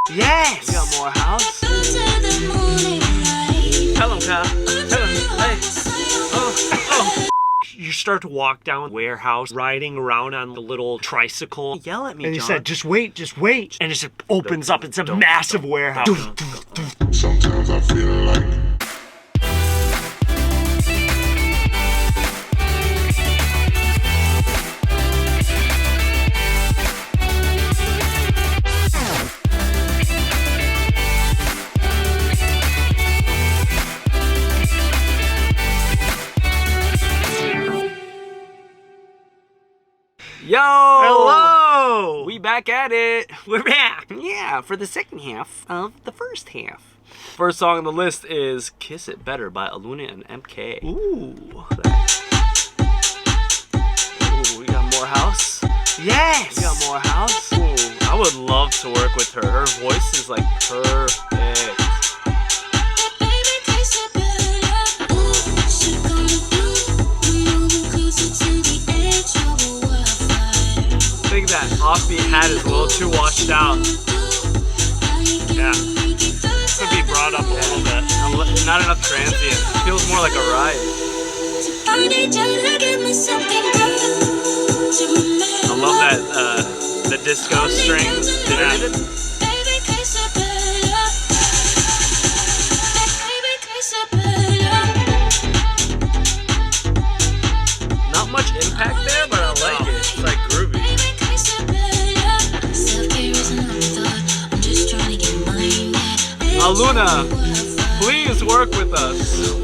Yes! We got more house. Tell him, Kyle. Tell him. Hey. Oh. You start to walk down the warehouse, riding around on the little tricycle. Yell at me, And he John. said, just wait. And it just opens up. It's a massive warehouse. Sometimes I feel like Yo! Hello! We back at it. We're back. Yeah, for the second half of the first half. First song on the list is Kiss It Better by Aluna and MK. Ooh. Ooh, we got more house. Yes! We got more house. Ooh, I would love to work with her. Her voice is like perfect. I think that offbeat hat is a little too washed out. Yeah. Could be brought up a little bit. Not enough transient. Feels more like a ride. I love that the disco strings. Yeah. Not much impact there, but I like it. It's like groovy. Aluna, please work with us.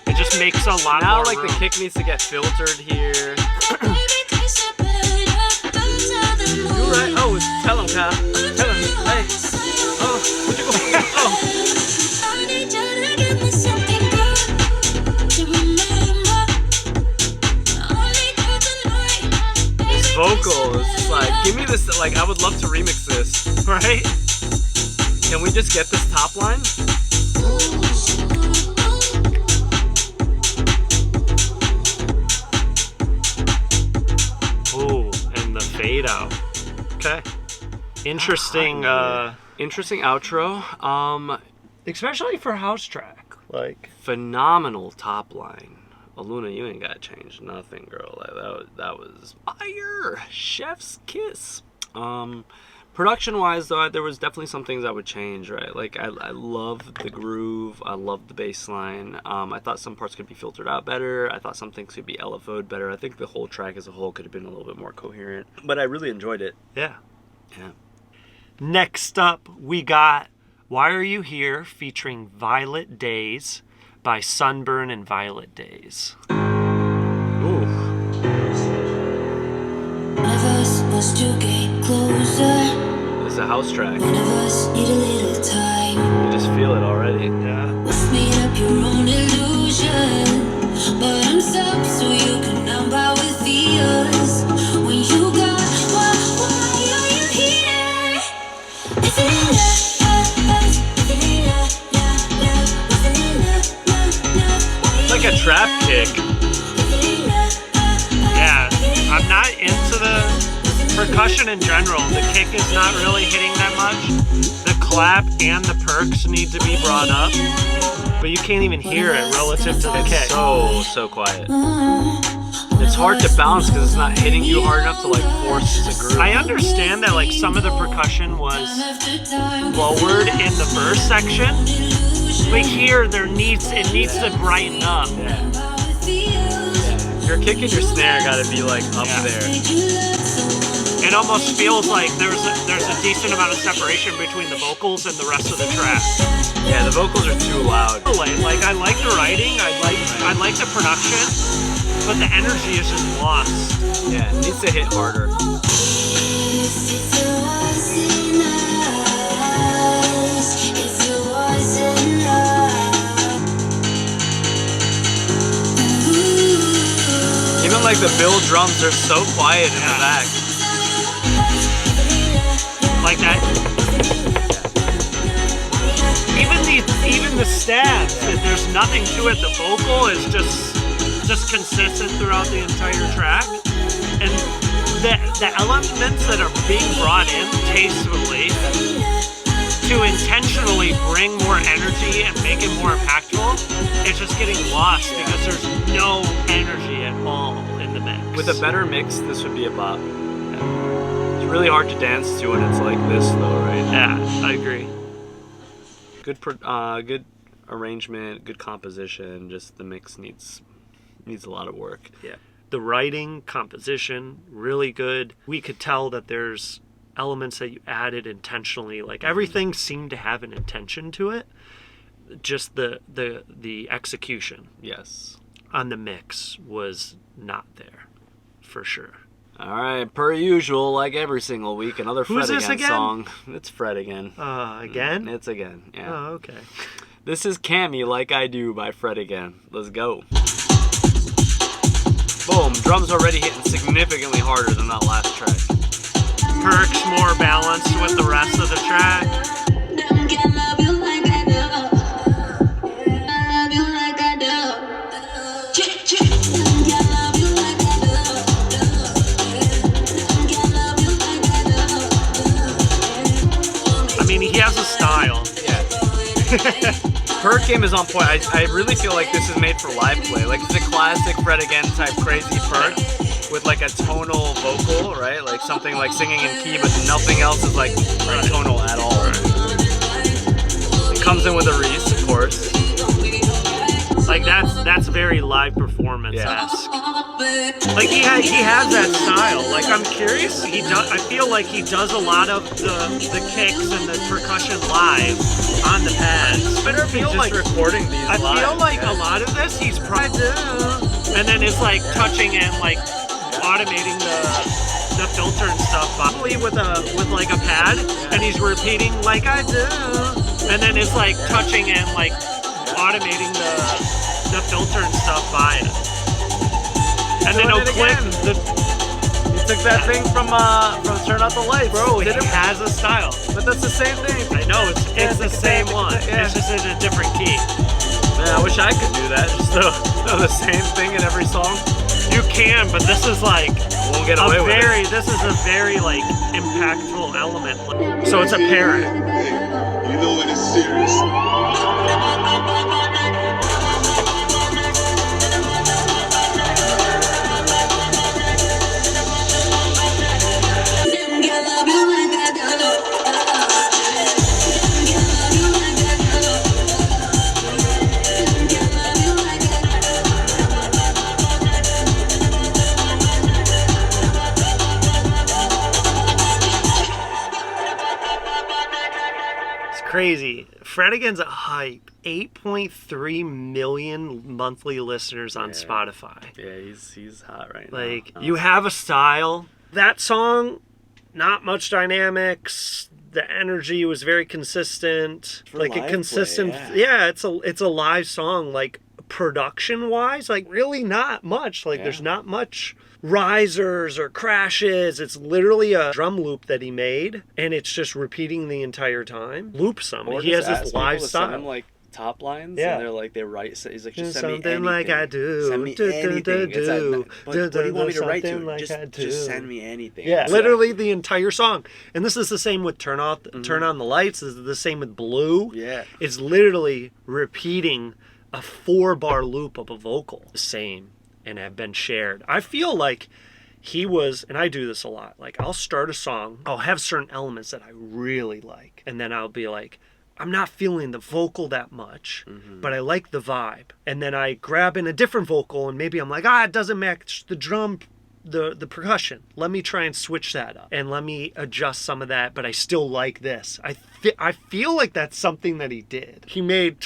It just makes a lot Now, more like room. the kick needs to get filtered here. You're right. Oh, tell him, Kyle. Tell him. Hey. Oh, where'd you go? Oh. This vocal is just like, give me this. Like, I would love to remix this. Right? Can we just get this top line? Ooh, and the fade out. Okay. Interesting, Interesting outro. especially for house track. Like, Phenomenal top line. Aluna, you ain't gotta change nothing, girl. Like, that was fire. Chef's kiss. Production wise though, there was definitely some things I would change, right? Like I love the groove, I love the bass line. I thought some parts could be filtered out better. I thought some things could be LFO'd better. I think the whole track as a whole could have been a little bit more coherent. But I really enjoyed it. yeah. Yeah. Next up, we got Why Are You Here featuring Violet Days by Sunburn and Violet Days. Ooh. One of us wants to get closer. It's a house track. One of us need a little time. You just feel it already. Yeah. We've made up your own illusion, but I'm stuck so you can numb out with fears. When you got why are you here? If it ain't love, if it ain't love, if it ain't love, It's like a trap kick. Yeah. I'm not into the percussion in general. The kick is not really hitting that much. The clap and the perks need to be brought up, but you can't even hear it relative to the kick. So quiet. It's hard to bounce because it's not hitting you hard enough to like force the groove. I understand that like some of the percussion was lowered in the verse section, but here it needs to brighten up. Yeah. Your kick and your snare gotta be like up there. It almost feels like there's a decent amount of separation between the vocals and the rest of the track. Yeah, the vocals are too loud. Like I like the writing, I like the production, but the energy is just lost. Yeah, it needs to hit harder. Even like the bill drums are so quiet in the back. like that. Even the stabs, there's nothing to it. The vocal is just consistent throughout the entire track, and the elements that are being brought in tastefully to intentionally bring more energy and make it more impactful, it's just getting lost because there's no energy at all in the mix. With a better mix, this would be a bop. It's really hard to dance to when it's like this, though, right? Yeah, I agree. Good arrangement, good composition. Just the mix needs a lot of work. Yeah. The writing, composition, really good. We could tell that there's elements that you added intentionally. Like everything seemed to have an intention to it. Just the execution. Yes. On the mix was not there, for sure. All right, per usual, like every single week, another Who's Fred this again again? Song. It's Fred again. Again? It's again, yeah. Oh, okay. This is Kammy, Like I Do by Fred again. Let's go. Boom, drums already hitting significantly harder than that last track. Perks more balanced with the rest of the track. I mean, he has a style. Yeah. Perk game is on point. I really feel like this is made for live play. Like it's a classic Fred again type crazy perk with like a tonal vocal, right? Like something like singing in key, but nothing else is like tonal at all. It comes in with a Reese, of course. Like that's very live performance-esque. Like he has that style. Like I'm curious. I feel like he does a lot of the kicks and the percussion live on the pads. But I feel like recording these. I feel like a lot of this he's and then it's like touching and like automating the filter and stuff. Probably with like a pad, and he's repeating like I do, and then it's like touching and like automating the filter and stuff by it. And then he'll click the. He took that thing from Turn Out the Lights. Bro, he has a style. But that's the same thing. I know, it's the same one. Yeah. It's just in a different key. Man, I wish I could do that. Just know the same thing in every song. You can, but this is like Won't get away with it. This is a very like impactful element. So it's a parrot. You know when it's serious. Crazy. Fredigan's a hype. 8.3 million monthly listeners on Spotify. Yeah, he's hot right now. Like, you have a style. That song, not much dynamics. The energy was very consistent. For like a live consistent play, yeah. it's a live song. Like production wise, like really not much. Like there's not much risers or crashes. It's literally a drum loop that he made, and it's just repeating the entire time. Loops some. Or He has just this ask live people to send style. him, like top lines, Yeah. and they're like they write. He's like, just Do send me something anything. like I do. Send me Do, do, anything. do, It's like, do. but what do you want me to write to? Something like I do. Just send me anything. Yeah, It's literally the entire song. And this is the same with Turn On the Lights. This is the same with Blue. Yeah. It's literally repeating a 4-bar loop of a vocal. The same, and have been shared. I feel like he was, and I do this a lot, like I'll start a song, I'll have certain elements that I really like, and then I'll be like, I'm not feeling the vocal that much, but I like the vibe. And then I grab in a different vocal, and maybe I'm like, it doesn't match the drum, the percussion. Let me try and switch that up, and let me adjust some of that, but I still like this. I feel like that's something that he did. He made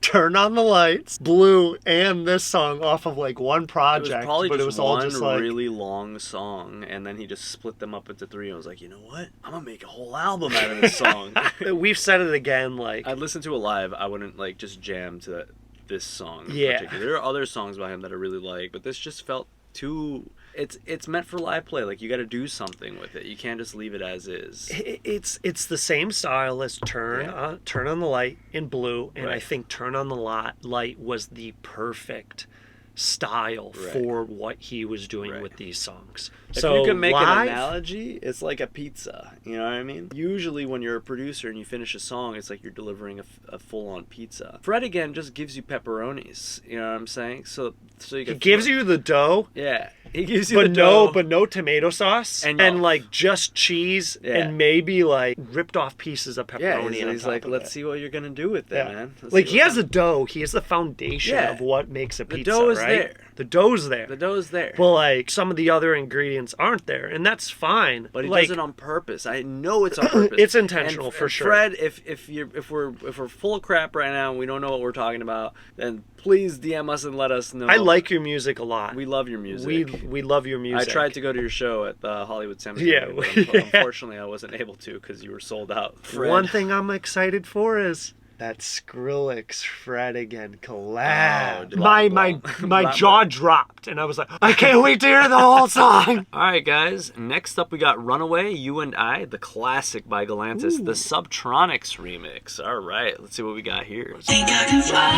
Turn On the Lights, Blue, and this song off of like one project. It was probably but just it was all one just like really long song, and then he just split them up into 3. And I was like, you know what? I'm gonna make a whole album out of this song. We've said it again. Like I'd listen to it live. I wouldn't like just jam to this song. In Yeah. particular. There are other songs by him that I really like, but this just felt too It's meant for live play. Like, you got to do something with it. You can't just leave it as is. It's the same style as Turn on the Light in Blue, and I think Turn on the Light was the perfect style for what he was doing with these songs. If you can make an analogy, it's like a pizza. You know what I mean? Usually when you're a producer and you finish a song, it's like you're delivering a full-on pizza. Fred again just gives you pepperonis. You know what I'm saying? So you can. He gives you the dough. Yeah, he gives you the dough, but no tomato sauce, and like just cheese and maybe like ripped off pieces of pepperoni. Yeah, he's like, let's see what you're gonna do with it, man. Like, he has a dough. He has the foundation of what makes a pizza. The dough is right? there. The dough's there. The dough's there. Well, like, some of the other ingredients aren't there, and that's fine. But he does it on purpose. I know it's on purpose. It's intentional for sure. Fred, if we're full of crap right now and we don't know what we're talking about, then please DM us and let us know. I like your music a lot. We love your music. We love your music. I tried to go to your show at the Hollywood Cemetery. But unfortunately, I wasn't able to because you were sold out. Fred. One thing I'm excited for is that Skrillex Fred again collab. My jaw dropped, and I was like, I can't wait to hear the whole song. All right, guys. Next up, we got Runaway, You and I, the classic by Galantis, the Subtronics remix. All right, let's see what we got here. Think I can fly.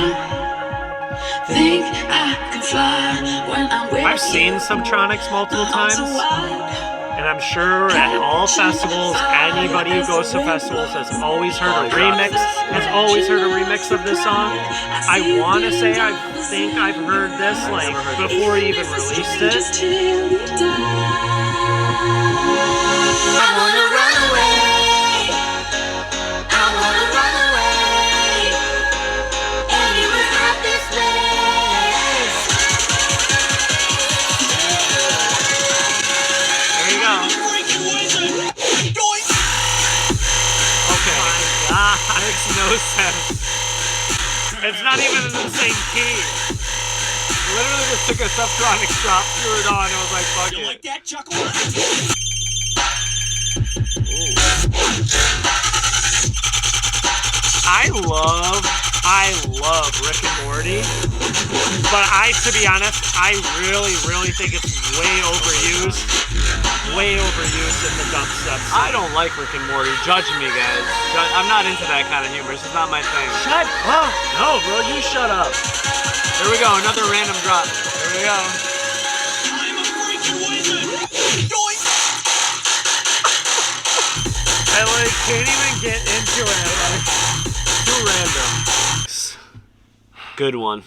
Think I can fly when I'm with I've seen Subtronics multiple times. And I'm sure at all festivals, anybody who goes to festivals has always heard a remix, of this song. I want to say I think I've heard this like before he even released it. I wanna run away. I wanna run away. Anywhere but this place. There you go. Okay. Makes no sense. It's not even in the same key. Literally just took a Subtronics drop, threw it on, and was like, fuck it. Like that, Chuckle? I love Rick and Morty, but to be honest, I really think it's way overused in the dubstep scene. I don't like Rick and Morty. Judge me, guys. I'm not into that kind of humor. It's just not my thing. Shut up! No, bro, you shut up. Here we go, another random drop. Here we go. I'm a freaking wizard. Yoink! I can't even get into it. Too random. Good one.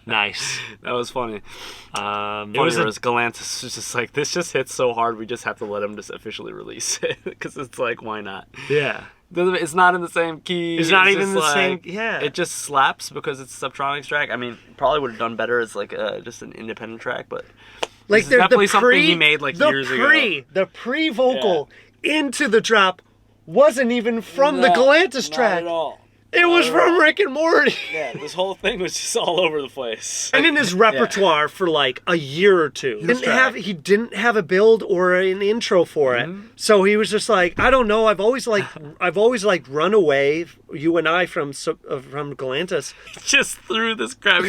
Nice. That was funny. It was Galantis was just like, this just hits so hard, we just have to let him just officially release it. Because it's like, why not? Yeah. It's not in the same key. It's not even just the like, same. Yeah. It just slaps because it's a Subtronics track. I mean, probably would have done better as like just an independent track, but like this is definitely something he made like years ago. The pre-vocal into the drop wasn't even from the Galantis track. Not at all. It was from Rick and Morty. Yeah, this whole thing was just all over the place. And in his repertoire for like a year or two. He didn't have a build or an intro for it. So he was just like, I don't know, I've always liked Runaway, You and I from Galantis. Just threw this crap.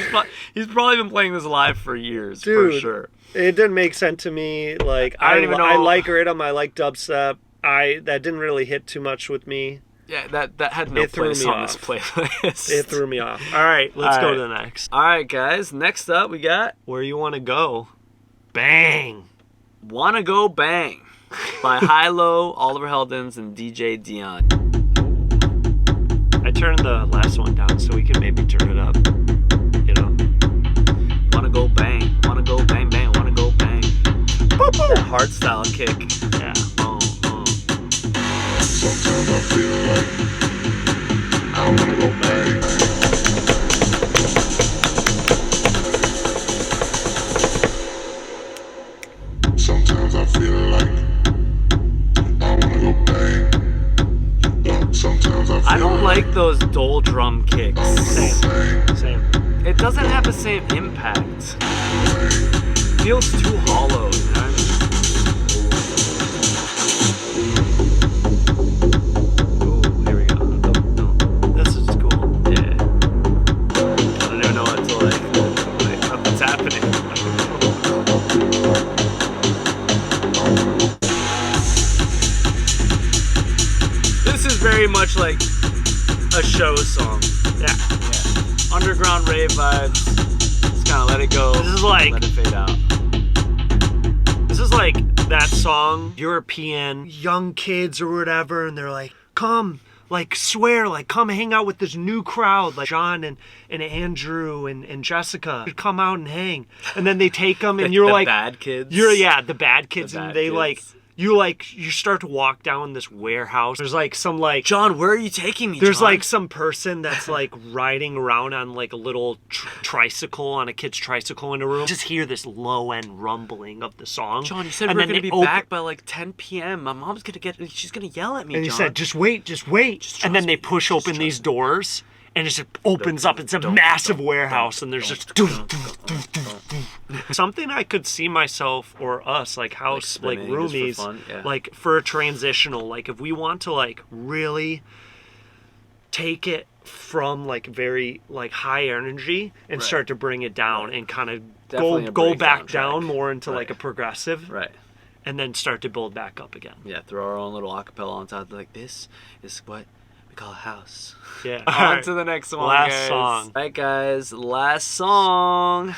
He's probably been playing this live for years, dude, for sure. It didn't make sense to me. Like I don't even know. I like rhythm, I like dubstep. That didn't really hit too much with me. Yeah, that had no place on this playlist. It threw me off. All right, let's go to the next. All right, guys. Next up, we got Where You Want to Go. Bang. Wanna Go Bang by Hilo, Oliver Heldens, and DJ Deeon. I turned the last one down so we can maybe turn it up. You know. Wanna go bang, wanna go bang, bang, wanna go bang. Boop, boop. That hard style kick. Yeah. Sometimes I feel like I wanna go bang. Sometimes I feel like I wanna go bang. Sometimes I feel I don't like those dull drum kicks. Same. It doesn't have the same impact. It feels too hollow, you know what I mean? very much like a show song. Yeah. Underground rave vibes. Just kind of let it go. This is like, let it fade out. this is like that song, European young kids or whatever, and they're like, come, like swear, like come hang out with this new crowd, like John and Andrew and Jessica, come out and hang. And then they take them, and you're the like, bad kids. the bad kids, The and bad they kids. like. You start to walk down this warehouse. There's like some like John, where are you taking me? there's John? like some person that's like riding around on like a little tricycle, on a kid's tricycle in a room. Just hear this low end rumbling of the song. John, you said and we're then gonna they be back by like 10 p.m. My mom's she's gonna yell at me. And he John. said, just wait. And then they push open these doors, and it just opens up. It's a massive warehouse, and there's just something I could see myself or us, like house, like spinning just for roomies, fun, yeah. like for a transitional, like if we want to like really take it from like very like high energy and start to bring it down and kind of Definitely a go back breakdown down track. more into like a Right. progressive, Right. and then start to build back up again. Yeah, throw our own little acapella on top. Like, this is what we call a house. Yeah. On to the next one, Last guys. song. All right, guys. Last song.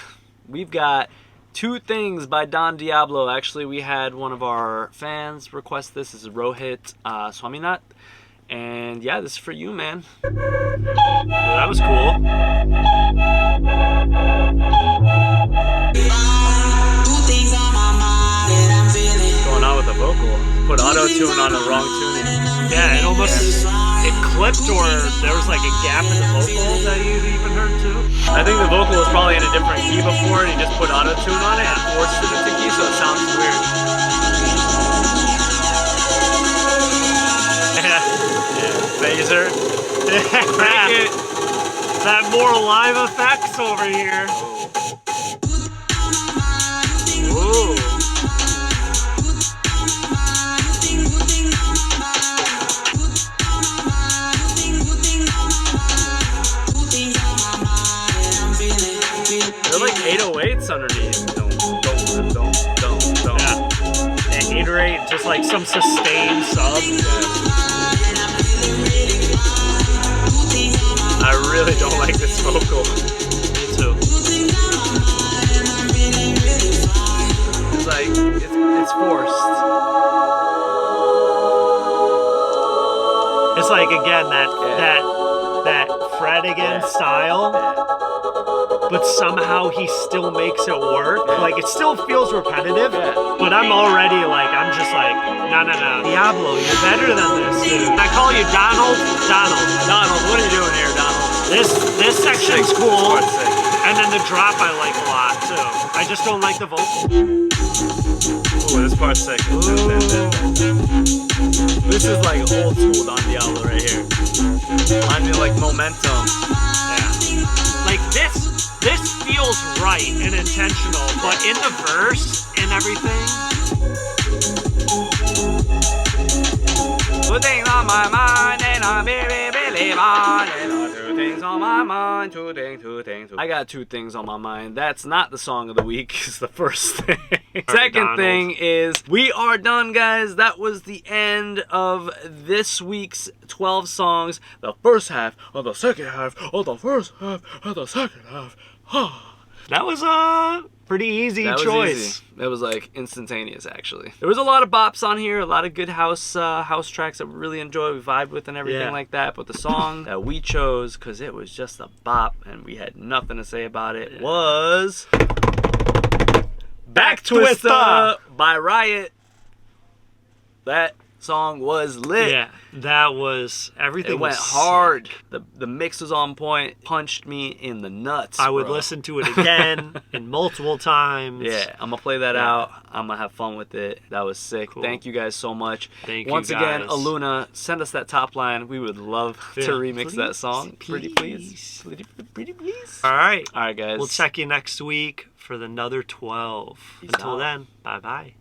We've got Two Things by Don Diablo. Actually, we had one of our fans request this. This is Rohit Swaminat. And yeah, this is for you, man. Well, that was cool. Going on with the vocal. Put auto-tune on the wrong tuning. Yeah, it almost it clipped, or there was like a gap in the vocal that you even heard too. I think the vocal was probably in a different key before, and he just put auto-tune on it and forced it into key, so it sounds weird. Phaser. Crank it. That more live effects over here. Ooh. They're like 808s underneath. Don't. Yeah. And 8 or 8, just like some sustained sub. I really don't like this vocal. Me too. It's like it's forced. It's like again that Fred again style, but somehow he still makes it work. Like it still feels repetitive, but I'm already like I'm just like no, Diablo, you're better than this, dude. I call you Donald, What are you doing here, Donald? This section's cool, and then the drop I like a lot too. I just don't like the vocal. Ooh, this part's sick. This is like old school Don Diablo right here. I mean, like momentum. Yeah. Like this feels right and intentional, but in the verse and everything. Two things on my mind, and I really believe on it. Two things on my mind, two things. I got two things on my mind. That's not the song of the week, is the first thing. Second thing is, we are done, guys. That was the end of this week's 12 songs. The first half of the second half of the first half of the second half. That was a pretty easy choice. Easy. It was like instantaneous, actually. There was a lot of bops on here, a lot of good house tracks that we really enjoyed, we vibed with and everything like that. But the song that we chose, because it was just a bop and we had nothing to say about it, was Back Twister by Riot. That song was lit. Yeah, that was everything. It went was hard. sick. The mix was on point. Punched me in the nuts. I would bro. listen to it again and multiple times. Yeah, I'm gonna play that out. I'm gonna have fun with it. That was sick. Cool. Thank you guys so much. Thank you Once again, guys. Aluna, send us that top line. We would love to remix that song. Pretty please. Pretty please. All right. All right, guys. We'll check you next week for another 12. Peace Until out. then, bye-bye.